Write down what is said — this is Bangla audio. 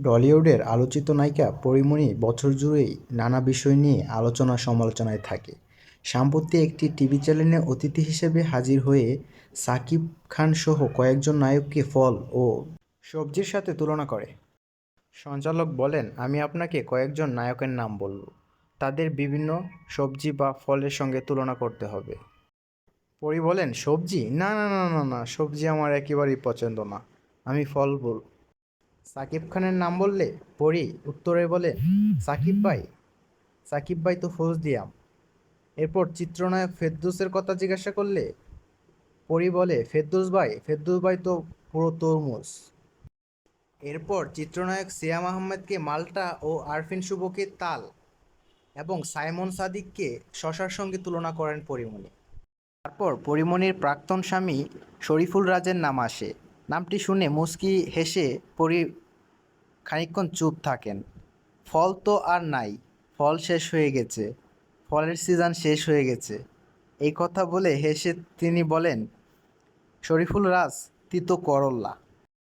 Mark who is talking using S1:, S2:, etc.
S1: টলিউডের আলোচিত নায়িকা পরীমণি বছর জুড়েই নানা বিষয় নিয়ে আলোচনা সমালোচনায় থাকে। সম্প্রতি একটি টিভি চ্যানেলে অতিথি হিসেবে হাজির হয়ে সাকিব খান সহ কয়েকজন নায়ককে ফল ও সবজির সাথে তুলনা করে। সঞ্চালক বলেন, আমি আপনাকে কয়েকজন নায়কের নাম বলবো, তাদের বিভিন্ন সবজি বা ফলের সঙ্গে তুলনা করতে হবে। পরী বলেন, সবজি? না না না না না, সবজি আমার একেবারেই পছন্দ না, আমি ফল বল। সাকিব খানের নাম বললে পরী উত্তরে বলে, সাকিব ভাই, সাকিব ভাই তো ফৌজ দিয়াম। এরপর চিত্রনায়ক ফেরদৌসের কথা জিজ্ঞাসা করলে পরী বলে, ফেরদৌস ভাই, ফেরদৌস ভাই তো পুরো তরমুজ। এরপর চিত্রনায়ক সিয়াম আহমেদকে মাল্টা ও আরফিন শুভকে তাল এবং সাইমন সাদিককে শশার সঙ্গে তুলনা করেন পরীমণি। তারপর পরীমণির প্রাক্তন স্বামী শরীফুল রাজের নাম আসে। নামটি শুনে মুচকি হেসে পরী খানিকক্ষণ চুপ থাকেন। ফল তো আর নাই, ফল শেষ হয়ে গেছে, ফলের সিজন শেষ হয়ে গেছে, এই কথা বলে হেসে তিনি বলেন, শরীফুল রাজ, তিতো করল্লা।